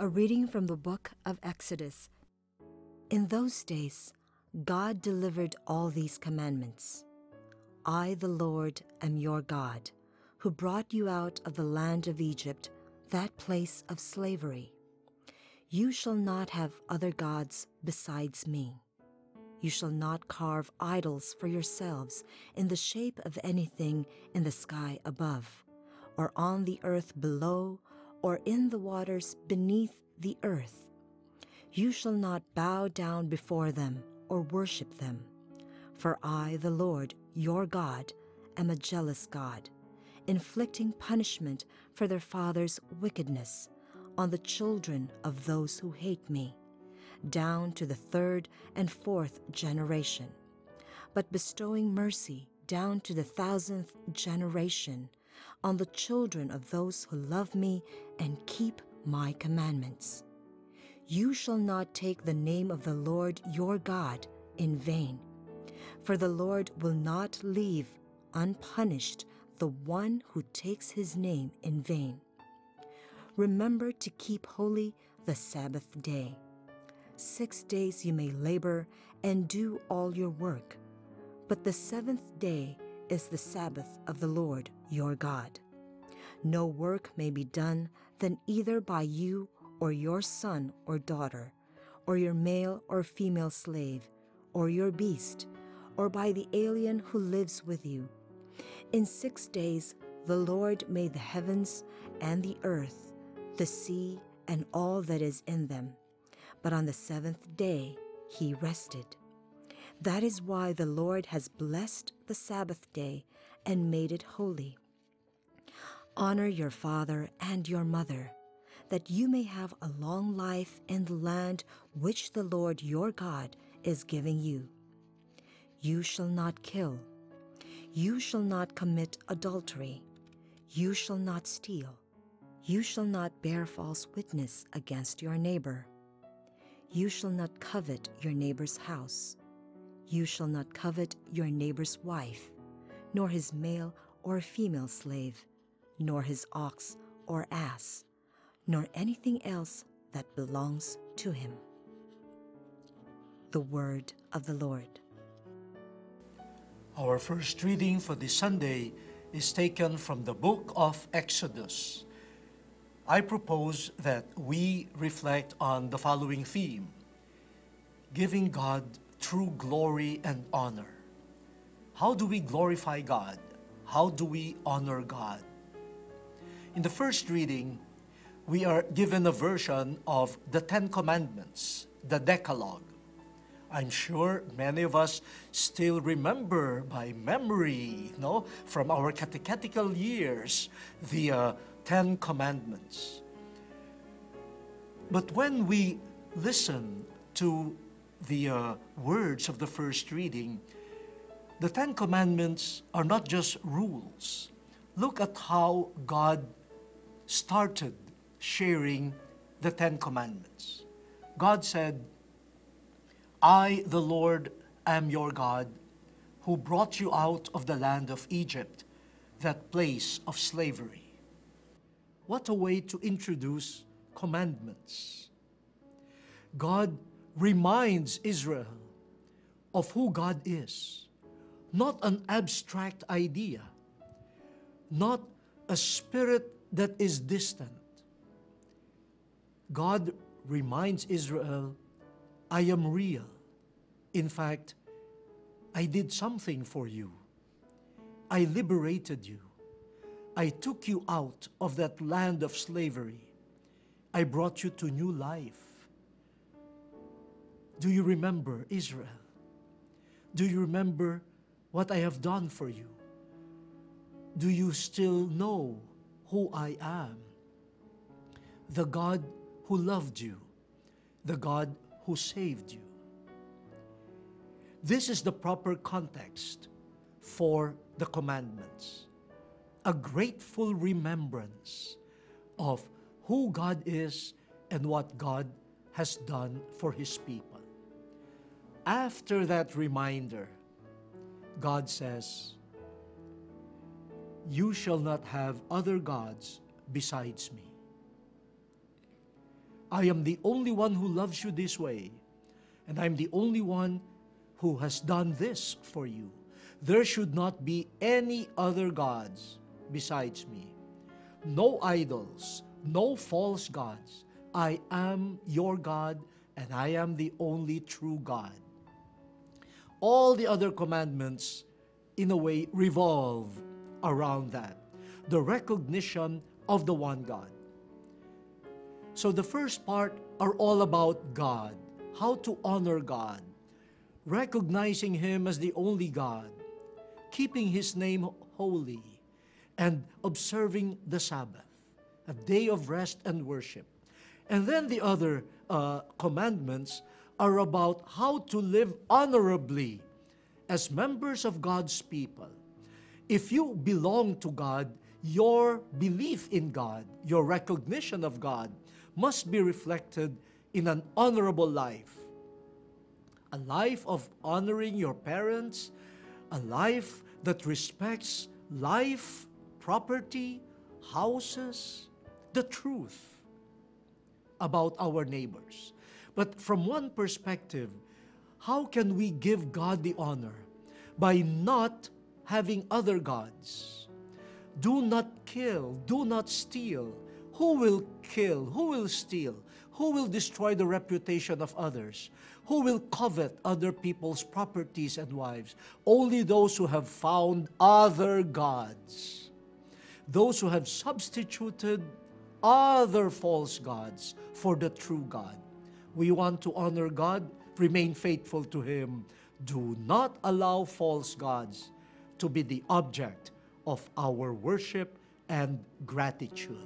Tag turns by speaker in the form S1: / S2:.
S1: A reading from the book of Exodus. In those days, God delivered all these commandments. I, the Lord, am your God, who brought you out of the land of Egypt, that place of slavery. You shall not have other gods besides me. You shall not carve idols for yourselves in the shape of anything in the sky above, or on the earth below, or in the waters beneath the earth. You shall not bow down before them or worship them. For I, the Lord, your God, am a jealous God, inflicting punishment for their fathers' wickedness on the children of those who hate me, down to the third and fourth generation, but bestowing mercy down to the 1,000th generation on the children of those who love me and keep my commandments. You shall not take the name of the Lord your God in vain, for the Lord will not leave unpunished the one who takes his name in vain. Remember to keep holy the Sabbath day. 6 days you may labor and do all your work, but the seventh day is the Sabbath of the Lord your God. No work may be done then either by you or your son or daughter, or your male or female slave, or your beast, or by the alien who lives with you. In 6 days the Lord made the heavens and the earth, the sea, and all that is in them. But on the seventh day he rested. That is why the Lord has blessed the Sabbath day and made it holy. Honor your father and your mother, that you may have a long life in the land which the Lord your God is giving you. You shall not kill. You shall not commit adultery. You shall not steal. You shall not bear false witness against your neighbor. You shall not covet your neighbor's house. You shall not covet your neighbor's wife, nor his male or female slave, nor his ox or ass, nor anything else that belongs to him. The word of the Lord.
S2: Our first reading for this Sunday is taken from the book of Exodus. I propose that we reflect on the following theme: giving God true glory and honor. How do we glorify God? How do we honor God? In the first reading, we are given a version of the Ten Commandments, the Decalogue. I'm sure many of us still remember by memory, from our catechetical years, the Ten Commandments. But when we listen to the words of the first reading, the Ten Commandments are not just rules. Look at how God started sharing the Ten Commandments. God said, I, the Lord, am your God, who brought you out of the land of Egypt, that place of slavery. What a way to introduce commandments. God reminds Israel of who God is, not an abstract idea, not a spirit that is distant. God reminds Israel, I am real. In fact, I did something for you. I liberated you. I took you out of that land of slavery. I brought you to new life. Do you remember, Israel? Do you remember what I have done for you? Do you still know who I am? The God who loved you, the God who saved you. This is the proper context for the commandments. A grateful remembrance of who God is and what God has done for His people. After that reminder, God says, you shall not have other gods besides me. I am the only one who loves you this way, and I'm the only one who has done this for you. There should not be any other gods besides me. No idols, no false gods. I am your God, and I am the only true God. All the other commandments, in a way, revolve around that. The recognition of the one God. So the first part are all about God, how to honor God, recognizing Him as the only God, keeping His name holy, and observing the Sabbath, a day of rest and worship. And then the other commandments are about how to live honorably as members of God's people. If you belong to God, your belief in God, your recognition of God, must be reflected in an honorable life. A life of honoring your parents, a life that respects life, property, houses, the truth about our neighbors. But from one perspective, how can we give God the honor? By not having other gods. Do not kill, do not steal. Who will kill? Who will steal? Who will destroy the reputation of others? Who will covet other people's properties and wives? Only those who have found other gods. Those who have substituted other false gods for the true God. We want to honor God, remain faithful to Him. Do not allow false gods to be the object of our worship and gratitude.